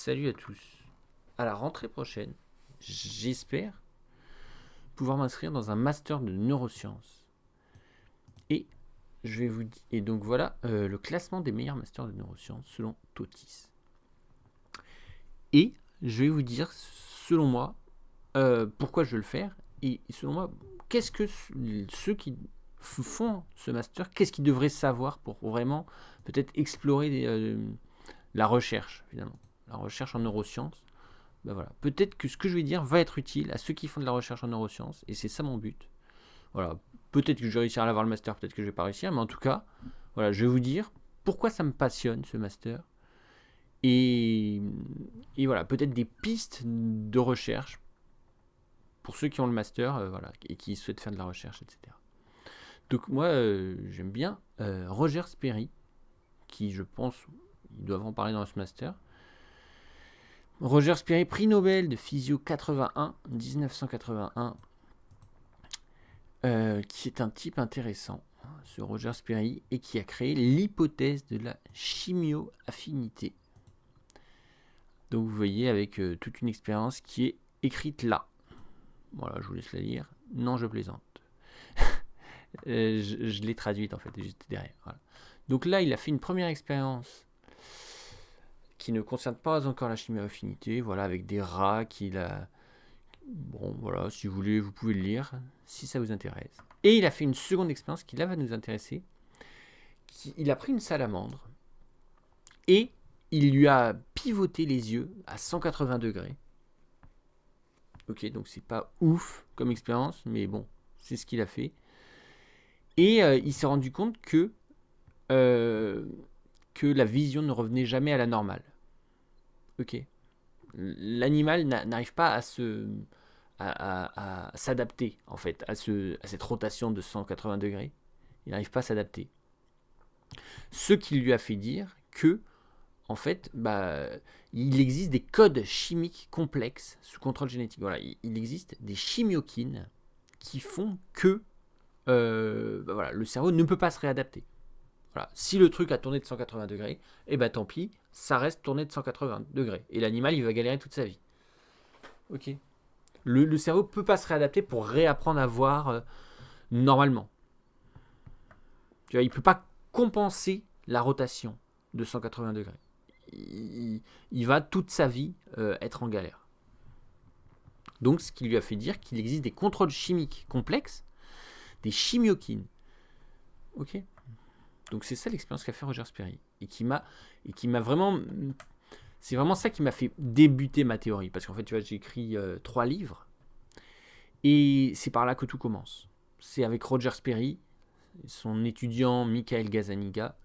Salut à tous. À la rentrée prochaine, j'espère pouvoir m'inscrire dans un master de neurosciences. Et je vais vous et donc voilà le classement des meilleurs masters de neurosciences selon Totis. Et je vais vous dire selon moi pourquoi je veux le faire et selon moi qu'est-ce que ceux qui font ce master, qu'est-ce qu'ils devraient savoir pour vraiment peut-être explorer la recherche finalement, la recherche en neurosciences. Ben voilà. Peut-être que ce que je vais dire va être utile à ceux qui font de la recherche en neurosciences, et c'est ça mon but. Voilà. Peut-être que je vais réussir à l'avoir le master, peut-être que je vais pas réussir, mais en tout cas, voilà, je vais vous dire pourquoi ça me passionne ce master, et, et voilà, peut-être des pistes de recherche pour ceux qui ont le master, voilà, et qui souhaitent faire de la recherche, etc. Donc moi, j'aime bien Roger Sperry, qui je pense, ils doivent en parler dans ce master. Roger Sperry, prix Nobel de physio 1981, qui est un type intéressant, ce Roger Sperry, et qui a créé l'hypothèse de la chimio-affinité. Donc vous voyez avec toute une expérience qui est écrite là. Voilà, je vous laisse la lire. Non, je plaisante. je l'ai traduite en fait, j'étais derrière. Voilà. Donc là, il a fait une première expérience qui ne concerne pas encore la chimio-affinité, voilà, avec des rats qu'il a... Bon, voilà, si vous voulez, vous pouvez le lire, si ça vous intéresse. Et il a fait une seconde expérience qui, là, va nous intéresser. Il a pris une salamandre et il lui a pivoté les yeux à 180 degrés. Ok, donc c'est pas ouf comme expérience, mais bon, c'est ce qu'il a fait. Et il s'est rendu compte que la vision ne revenait jamais à la normale. Ok. L'animal n'arrive pas à s'adapter en fait à cette rotation de 180 degrés. Il n'arrive pas à s'adapter. Ce qui lui a fait dire que en fait, il existe des codes chimiques complexes sous contrôle génétique. Voilà, il existe des chimiokines qui font que voilà, le cerveau ne peut pas se réadapter. Voilà. Si le truc a tourné de 180 degrés, tant pis, ça reste tourné de 180 degrés. Et l'animal, il va galérer toute sa vie. Ok. Le cerveau ne peut pas se réadapter pour réapprendre à voir normalement. Tu vois, il ne peut pas compenser la rotation de 180 degrés. Il va toute sa vie être en galère. Donc, ce qui lui a fait dire qu'il existe des contrôles chimiques complexes, des chimiokines. Ok. Donc, c'est ça l'expérience qu'a fait Roger Sperry. Et qui m'a vraiment... C'est vraiment ça qui m'a fait débuter ma théorie. Parce qu'en fait, tu vois, j'ai écrit 3 livres. Et c'est par là que tout commence. C'est avec Roger Sperry, son étudiant Michael Gazzaniga.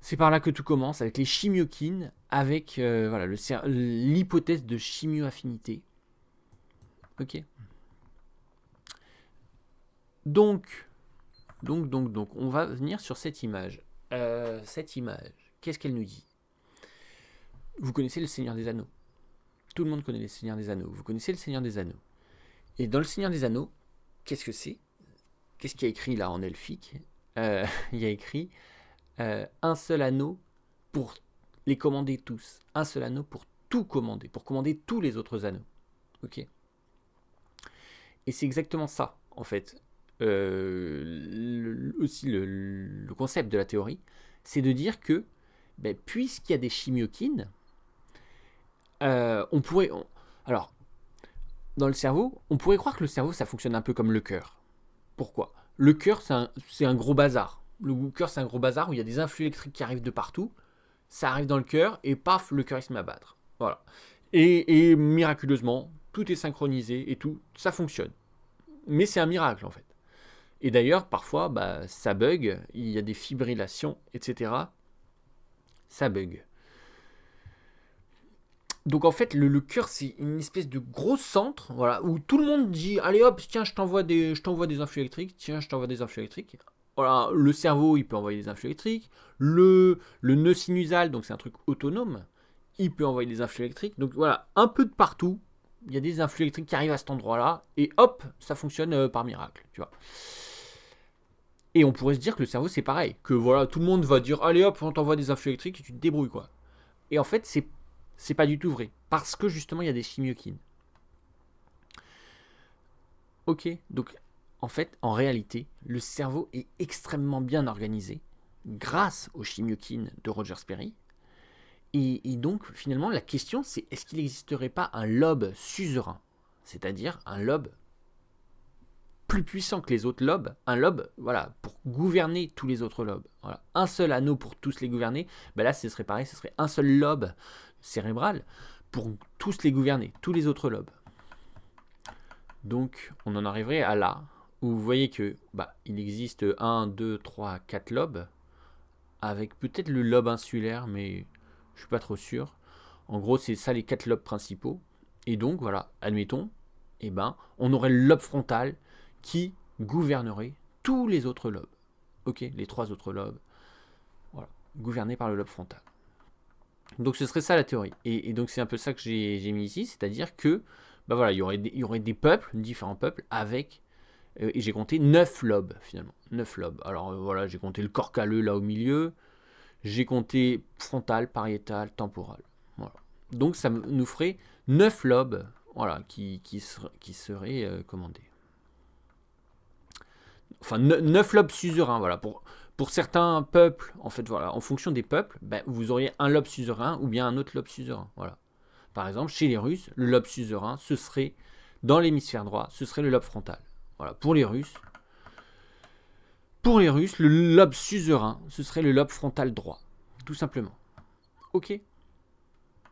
C'est par là que tout commence, avec les chimiokines, avec voilà, l'hypothèse de chimio-affinité. Ok. Donc, on va venir sur cette image. Cette image, qu'est-ce qu'elle nous dit ? Vous connaissez le Seigneur des Anneaux. Tout le monde connaît le Seigneur des Anneaux. Vous connaissez le Seigneur des Anneaux. Et dans le Seigneur des Anneaux, qu'est-ce que c'est ? Qu'est-ce qu'il y a écrit là en elfique ? Il y a écrit un seul anneau pour les commander tous. Un seul anneau pour tout commander, pour commander tous les autres anneaux. Ok. Et c'est exactement ça, en fait. Aussi le concept de la théorie, c'est de dire que puisqu'il y a des chimiokines, on pourrait... alors, dans le cerveau, on pourrait croire que le cerveau, ça fonctionne un peu comme le cœur. Pourquoi ? Le cœur, c'est un gros bazar. Le cœur, c'est un gros bazar où il y a des influx électriques qui arrivent de partout. Ça arrive dans le cœur et paf, le cœur il se met à battre. Voilà. Et miraculeusement, tout est synchronisé et tout, ça fonctionne. Mais c'est un miracle en fait. Et d'ailleurs, parfois, ça bug, il y a des fibrillations, etc. Ça bug. Donc en fait, le cœur, c'est une espèce de gros centre, voilà, où tout le monde dit, allez hop, tiens, je t'envoie des influx électriques, tiens, je t'envoie des influx électriques. Voilà, le cerveau, il peut envoyer des influx électriques. Le nœud sinusal, donc c'est un truc autonome, il peut envoyer des influx électriques. Donc voilà, un peu de partout, il y a des influx électriques qui arrivent à cet endroit-là, et hop, ça fonctionne par miracle, tu vois. Et on pourrait se dire que le cerveau, c'est pareil, que voilà, tout le monde va dire, allez hop, on t'envoie des influx électriques et tu te débrouilles, quoi. Et en fait, c'est pas du tout vrai. Parce que justement, il y a des chimiokines. Ok, donc en fait, en réalité, le cerveau est extrêmement bien organisé grâce aux chimiokines de Roger Sperry. Et donc, finalement, la question, c'est est-ce qu'il n'existerait pas un lobe suzerain, c'est-à-dire un lobe plus puissant que les autres lobes, un lobe, voilà, pour gouverner tous les autres lobes. Voilà. Un seul anneau pour tous les gouverner, ben là, ce serait pareil, ce serait un seul lobe cérébral pour tous les gouverner, tous les autres lobes. Donc, on en arriverait à là, où vous voyez que il existe 1, 2, 3, 4 lobes, avec peut-être le lobe insulaire, mais je suis pas trop sûr. En gros, c'est ça les 4 lobes principaux. Et donc, voilà, admettons, on aurait le lobe frontal qui gouvernerait tous les autres lobes. Ok, les 3 autres lobes, voilà, gouvernés par le lobe frontal. Donc ce serait ça la théorie. Et donc c'est un peu ça que j'ai mis ici, c'est-à-dire que voilà, il y aurait des peuples, différents peuples, avec, et j'ai compté 9 lobes finalement. 9 lobes. Alors voilà, j'ai compté le corps calleux là au milieu, j'ai compté frontal, pariétal, temporal. Voilà. Donc ça nous ferait 9 lobes, voilà, qui seraient commandés. Enfin, 9 lobes suzerains, voilà. Pour certains peuples, en fait, voilà, en fonction des peuples, vous auriez un lobe suzerain ou bien un autre lobe suzerain, voilà. Par exemple, chez les Russes, le lobe suzerain, ce serait, dans l'hémisphère droit, ce serait le lobe frontal. Voilà, pour les Russes, le lobe suzerain, ce serait le lobe frontal droit, tout simplement. Ok.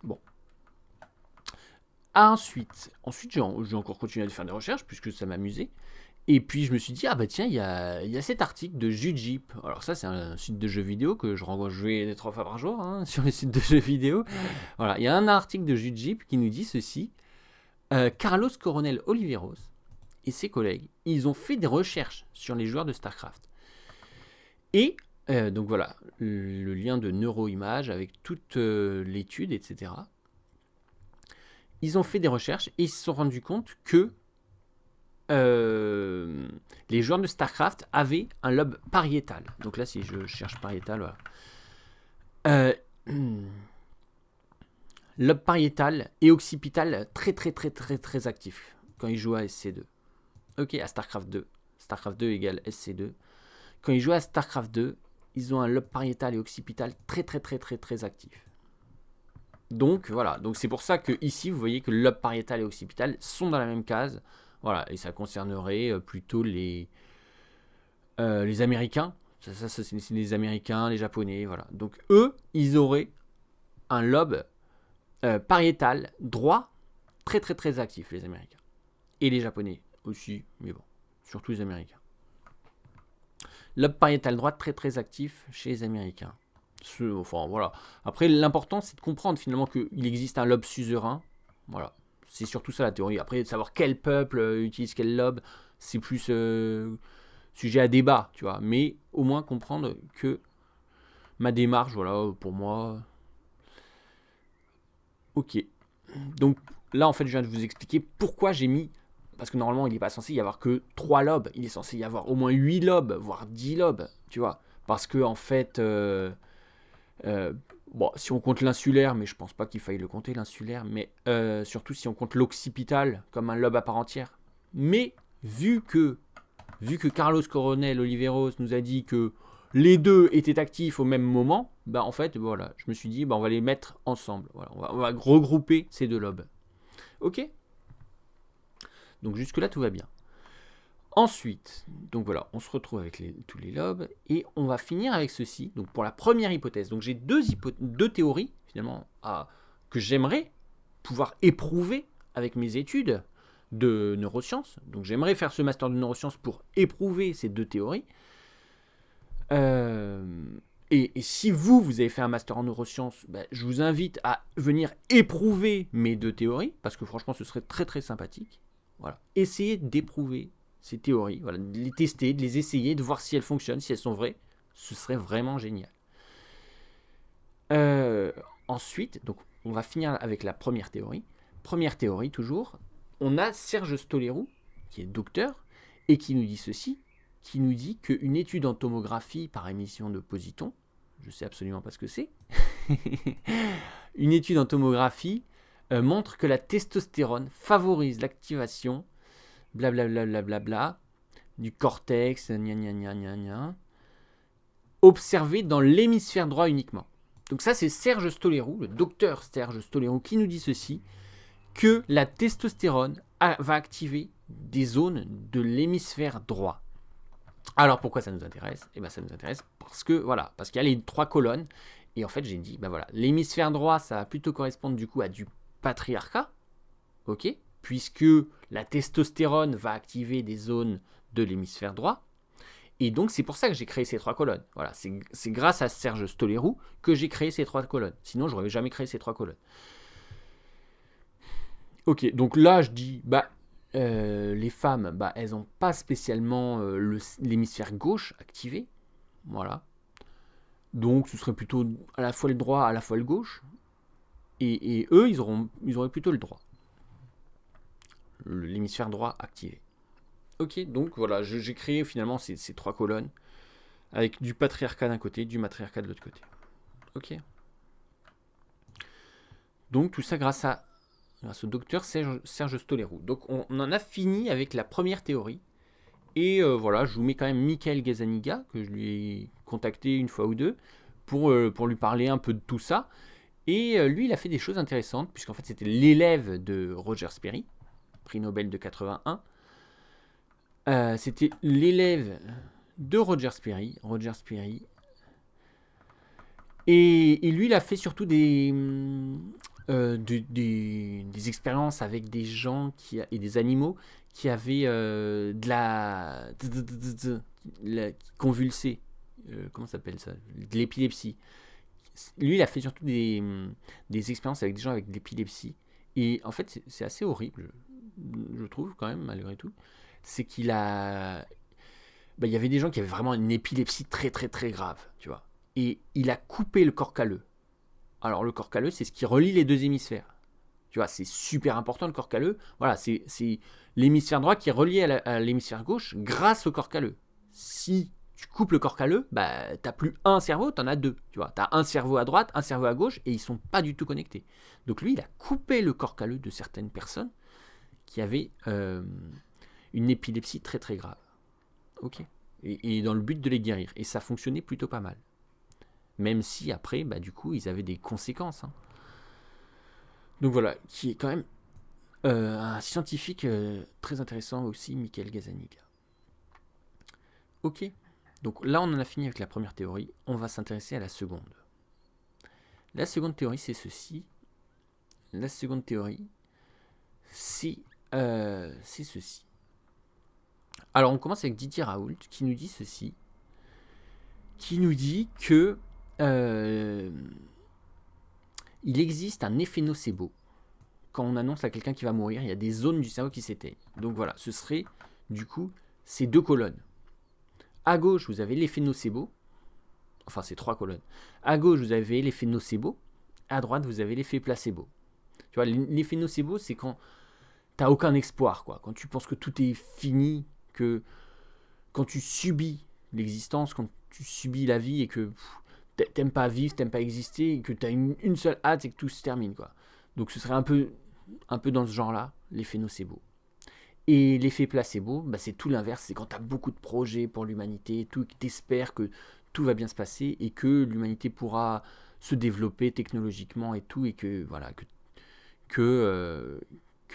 Bon. Ensuite j'ai encore continué à faire des recherches, puisque ça m'amusait. Et puis je me suis dit, tiens, il y a cet article de Jujip. Alors ça, c'est un site de jeux vidéo que je renvoie jouer 3 fois par jour, hein, sur les sites de jeux vidéo. Voilà, il y a un article de Jujip qui nous dit ceci. Carlos Coronel Oliveros et ses collègues, ils ont fait des recherches sur les joueurs de StarCraft. Et donc voilà, le lien de neuroimage avec toute l'étude, etc. Ils ont fait des recherches et ils se sont rendus compte que les joueurs de StarCraft avaient un lobe pariétal. Donc là, si je cherche pariétal, voilà. Lobe pariétal et occipital très très très très très actif quand ils jouent à SC2. Ok, à StarCraft 2. StarCraft 2 égale SC2. Quand ils jouent à StarCraft 2, ils ont un lobe pariétal et occipital très très très très très actif. Donc voilà, donc c'est pour ça que ici vous voyez que le lobe pariétal et occipital sont dans la même case. Voilà, et ça concernerait plutôt les Américains. Ça c'est les Américains, les Japonais, voilà. Donc eux, ils auraient un lobe pariétal droit très très très actif, les Américains. Et les Japonais aussi, mais bon, surtout les Américains. Lobe pariétal droit très très actif chez les Américains. Enfin voilà. Après, l'important c'est de comprendre finalement qu'il existe un lobe suzerain. Voilà. C'est surtout ça la théorie. Après, de savoir quel peuple utilise quel lobe, c'est plus sujet à débat, tu vois. Mais au moins comprendre que ma démarche, voilà, pour moi. Ok. Donc là, en fait, je viens de vous expliquer pourquoi j'ai mis. Parce que normalement, il n'est pas censé y avoir que 3 lobes. Il est censé y avoir au moins 8 lobes, voire 10 lobes, tu vois. Parce que, en fait. Bon, si on compte l'insulaire, mais je pense pas qu'il faille le compter, l'insulaire, mais surtout si on compte l'occipital comme un lobe à part entière. Mais vu que Carlos Coronel Oliveros nous a dit que les deux étaient actifs au même moment, en fait, voilà, je me suis dit, on va les mettre ensemble. Voilà, on va regrouper ces deux lobes. Ok ? Donc jusque-là, tout va bien. Ensuite, donc voilà, on se retrouve avec tous les lobes et on va finir avec ceci. Donc pour la première hypothèse, donc j'ai deux théories finalement que j'aimerais pouvoir éprouver avec mes études de neurosciences. Donc j'aimerais faire ce master de neurosciences pour éprouver ces deux théories. Et si vous avez fait un master en neurosciences, je vous invite à venir éprouver mes deux théories parce que franchement ce serait très très sympathique. Voilà, essayez d'éprouver ces théories, voilà, de les tester, de les essayer, de voir si elles fonctionnent, si elles sont vraies. Ce serait vraiment génial. Ensuite, donc, on va finir avec la première théorie. Première théorie, toujours. On a Serge Stolerou, qui est docteur, et qui nous dit ceci, qui nous dit qu'une étude en tomographie par émission de positons, je sais absolument pas ce que c'est, Une étude en tomographie montre que la testostérone favorise l'activation blablabla du cortex observé dans l'hémisphère droit uniquement. Donc ça, c'est Serge Stolerou, le docteur Serge Stolerou, qui nous dit ceci, que la testostérone va activer des zones de l'hémisphère droit. Alors pourquoi ça nous intéresse ? Eh bien ça nous intéresse parce qu'il y a les 3 colonnes, et en fait j'ai dit, l'hémisphère droit, ça va plutôt correspondre du coup à du patriarcat, ok, puisque la testostérone va activer des zones de l'hémisphère droit. Et donc, c'est pour ça que j'ai créé ces 3 colonnes. Voilà, c'est grâce à Serge Stolerou que j'ai créé ces 3 colonnes. Sinon, je n'aurais jamais créé ces 3 colonnes. Ok, donc là, je dis, les femmes, elles n'ont pas spécialement l'hémisphère gauche activé. Voilà. Donc, ce serait plutôt à la fois le droit, à la fois le gauche. Et eux, ils auraient plutôt le droit. L'hémisphère droit activé. Ok, donc voilà, j'ai créé finalement ces 3 colonnes avec du patriarcat d'un côté, du matriarcat de l'autre côté. Ok. Donc tout ça grâce au docteur Serge Stolerou. Donc on en a fini avec la première théorie. Et je vous mets quand même Michael Gazzaniga, que je lui ai contacté une fois ou deux, pour lui parler un peu de tout ça. Et lui, il a fait des choses intéressantes, puisqu'en fait c'était l'élève de Roger Sperry, prix Nobel de 81. C'était l'élève de Roger Sperry. Et lui, il a fait surtout des expériences avec des gens et des animaux qui avaient de la convulsée. Comment ça s'appelle ça ? De l'épilepsie. Lui, il a fait surtout des expériences avec des gens avec de l'épilepsie. Et en fait, c'est assez horrible, je trouve, quand même, malgré tout. C'est qu'il a... il y avait des gens qui avaient vraiment une épilepsie très très très grave, tu vois. Et il a coupé le corps calleux. Alors le corps calleux, c'est ce qui relie les 2 hémisphères. Tu vois, c'est super important le corps calleux. Voilà, c'est l'hémisphère droit qui est relié à l'hémisphère gauche grâce au corps calleux. Si tu coupes le corps calleux, t'as plus un cerveau, t'en as 2. Tu vois, t'as un cerveau à droite, un cerveau à gauche, et ils sont pas du tout connectés. Donc lui, il a coupé le corps calleux de certaines personnes qui avaient une épilepsie très très grave. Ok. Et dans le but de les guérir. Et ça fonctionnait plutôt pas mal. Même si après, du coup, ils avaient des conséquences. Hein. Donc voilà, qui est quand même un scientifique très intéressant aussi, Michael Gazzaniga. Ok. Donc là, on en a fini avec la première théorie. On va s'intéresser à la seconde. La seconde théorie, c'est ceci. La seconde théorie, c'est ceci. Alors, on commence avec Didier Raoult, qui nous dit ceci. Qui nous dit que il existe un effet nocebo. Quand on annonce à quelqu'un qui va mourir, il y a des zones du cerveau qui s'éteignent. Donc voilà, ce serait, du coup, ces 2 colonnes. À gauche, vous avez l'effet nocebo. Enfin, c'est 3 colonnes. À gauche, vous avez l'effet nocebo. À droite, vous avez l'effet placebo. Tu vois, l'effet nocebo, c'est quand t'as aucun espoir, quoi. Quand tu penses que tout est fini, que quand tu subis l'existence, quand tu subis la vie et que t'aimes pas vivre, t'aimes pas exister, et que t'as une seule hâte, c'est que tout se termine, quoi. Donc ce serait un peu dans ce genre-là, l'effet nocebo. Et l'effet placebo, c'est tout l'inverse, c'est quand t'as beaucoup de projets pour l'humanité, tout, que t'espères que tout va bien se passer et que l'humanité pourra se développer technologiquement et tout, et que voilà, que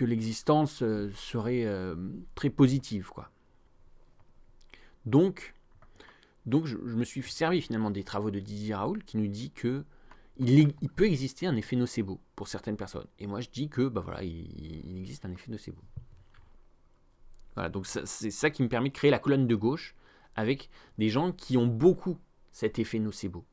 l'existence serait très positive, quoi. Donc je me suis servi finalement des travaux de Didier Raoult qui nous dit que il peut exister un effet nocebo pour certaines personnes. Et moi je dis que il existe un effet nocebo. Voilà, donc c'est ça qui me permet de créer la colonne de gauche avec des gens qui ont beaucoup cet effet nocebo.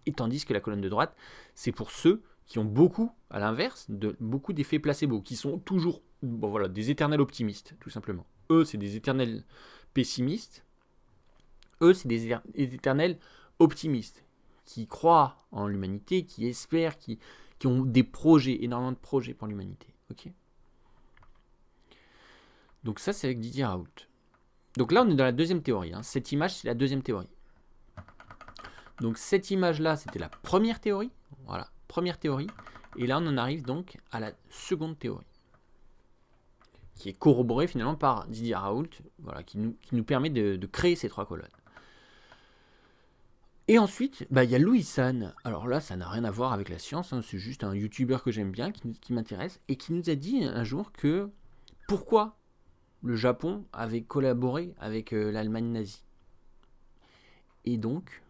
Et tandis que la colonne de droite, c'est pour ceux qui ont beaucoup, à l'inverse, beaucoup d'effets placebo, qui sont toujours des éternels optimistes, tout simplement. Eux, c'est des éternels pessimistes. Eux, c'est des éternels optimistes, qui croient en l'humanité, qui espèrent, qui ont des projets, énormément de projets pour l'humanité. Ok. Donc ça, c'est avec Didier Raoult. Donc là, on est dans la deuxième théorie. Hein. Cette image, c'est la deuxième théorie. Donc cette image-là, c'était la première théorie. Voilà, première théorie. Et là, on en arrive donc à la seconde théorie, qui est corroborée finalement par Didier Raoult, voilà, qui nous permet de créer ces 3 colonnes. Et ensuite, il y a Louis San. Alors là, ça n'a rien à voir avec la science, hein, c'est juste un youtubeur que j'aime bien, qui m'intéresse, et qui nous a dit un jour que pourquoi le Japon avait collaboré avec l'Allemagne nazie. Et donc,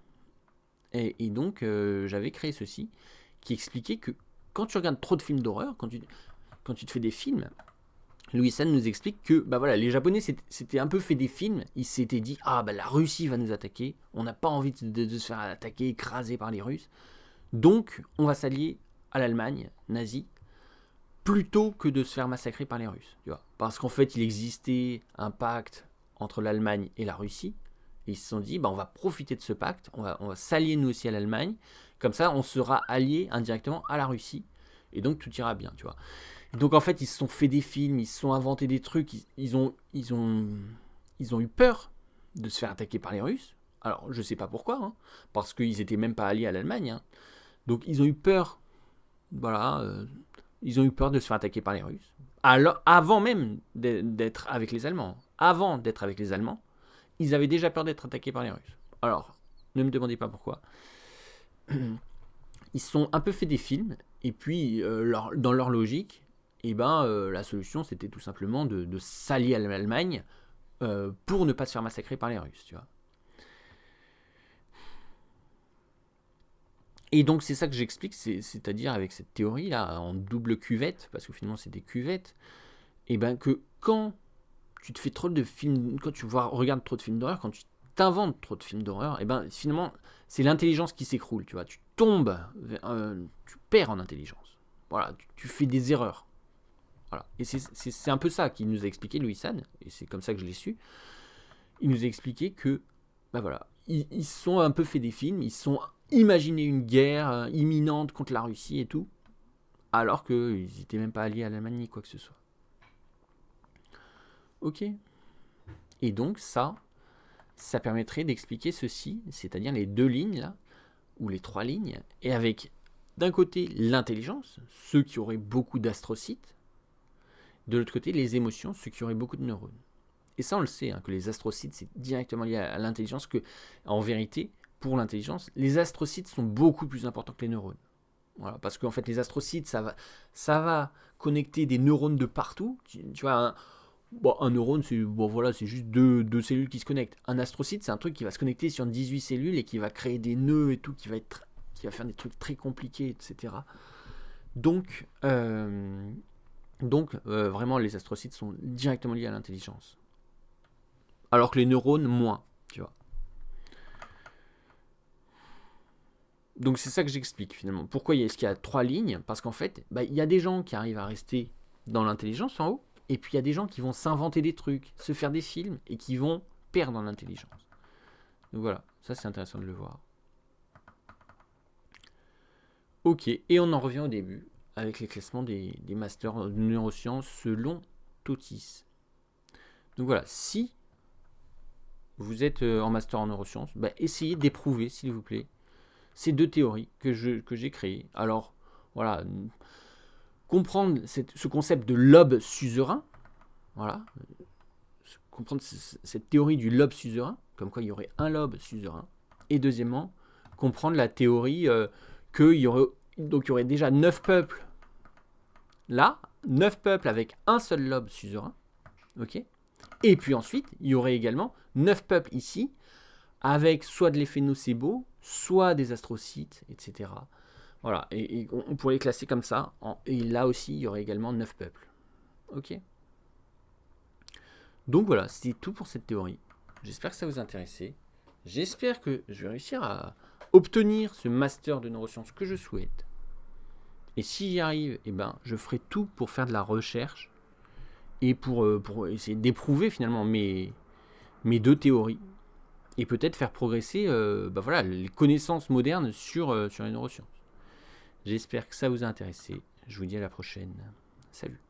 j'avais créé ceci, qui expliquait que quand tu regardes trop de films d'horreur, quand tu te fais des films, Louis San nous explique que les Japonais s'étaient un peu fait des films, ils s'étaient dit la Russie va nous attaquer, on n'a pas envie de se faire attaquer, écraser par les Russes, donc on va s'allier à l'Allemagne nazie plutôt que de se faire massacrer par les Russes, tu vois. Parce qu'en fait il existait un pacte entre l'Allemagne et la Russie, et ils se sont dit on va profiter de ce pacte, on va s'allier nous aussi à l'Allemagne, comme ça on sera alliés indirectement à la Russie, et donc tout ira bien, tu vois. Donc en fait, ils se sont fait des films, ils se sont inventés des trucs, ils ont eu peur de se faire attaquer par les Russes. Alors je sais pas pourquoi, hein, parce qu'ils étaient même pas alliés à l'Allemagne. Hein. Donc ils ont eu peur, ils ont eu peur de se faire attaquer par les Russes. Alors, avant même d'être avec les Allemands, ils avaient déjà peur d'être attaqués par les Russes. Alors, ne me demandez pas pourquoi. Ils se sont un peu fait des films, et puis dans leur logique, la solution c'était tout simplement de s'allier à l'Allemagne pour ne pas se faire massacrer par les Russes, tu vois. Et donc c'est ça que j'explique, c'est-à-dire avec cette théorie là en double cuvette, parce que finalement c'est des cuvettes, que quand tu te fais trop de films, quand tu regardes trop de films d'horreur, quand tu t'inventes trop de films d'horreur, finalement c'est l'intelligence qui s'écroule, tu vois, tu tombes, tu perds en intelligence, voilà, tu fais des erreurs. Voilà. Et c'est un peu ça qu'il nous a expliqué, Louis San, et c'est comme ça que je l'ai su. Il nous a expliqué que, ils se sont un peu fait des films, ils se sont imaginé une guerre imminente contre la Russie et tout, alors qu'ils n'étaient même pas alliés à l'Allemagne ni quoi que ce soit. Ok. Et donc ça permettrait d'expliquer ceci, c'est-à-dire les 2 lignes là, ou les 3 lignes, et avec d'un côté l'intelligence, ceux qui auraient beaucoup d'astrocytes, de l'autre côté, les émotions, ceux qui auraient beaucoup de neurones. Et ça, on le sait, que les astrocytes, c'est directement lié à l'intelligence, que, en vérité, pour l'intelligence, les astrocytes sont beaucoup plus importants que les neurones. Voilà, parce qu'en fait, les astrocytes, ça va connecter des neurones de partout. Tu vois, un neurone, c'est juste deux cellules qui se connectent. Un astrocyte, c'est un truc qui va se connecter sur 18 cellules et qui va créer des nœuds et tout, qui va faire des trucs très compliqués, etc. Donc vraiment, les astrocytes sont directement liés à l'intelligence. Alors que les neurones, moins, tu vois. Donc c'est ça que j'explique finalement. Pourquoi est-ce qu'il y a 3 lignes ? Parce qu'en fait, il y a des gens qui arrivent à rester dans l'intelligence en haut, et puis il y a des gens qui vont s'inventer des trucs, se faire des films, et qui vont perdre en intelligence. Donc voilà, ça c'est intéressant de le voir. Ok, et on en revient au début, avec les classements des masters de neurosciences selon Totis. Donc voilà, si vous êtes en master en neurosciences, essayez d'éprouver, s'il vous plaît, ces 2 théories que j'ai créées. Alors, voilà, comprendre ce concept de lobe suzerain, voilà, comprendre cette théorie du lobe suzerain, comme quoi il y aurait un lobe suzerain, et deuxièmement, comprendre la théorie qu'il y aurait déjà 9 peuples là, 9 peuples avec un seul lobe suzerain, ok. Et puis ensuite, il y aurait également 9 peuples ici, avec soit de l'effet nocebo, soit des astrocytes, etc. Voilà, et on pourrait les classer comme ça, et là aussi, il y aurait également 9 peuples. Ok. Donc voilà, c'est tout pour cette théorie. J'espère que ça vous a intéressé. J'espère que je vais réussir à obtenir ce master de neurosciences que je souhaite. Et si j'y arrive, je ferai tout pour faire de la recherche et pour essayer d'éprouver finalement mes 2 théories et peut-être faire progresser les connaissances modernes sur les neurosciences. J'espère que ça vous a intéressé. Je vous dis à la prochaine. Salut.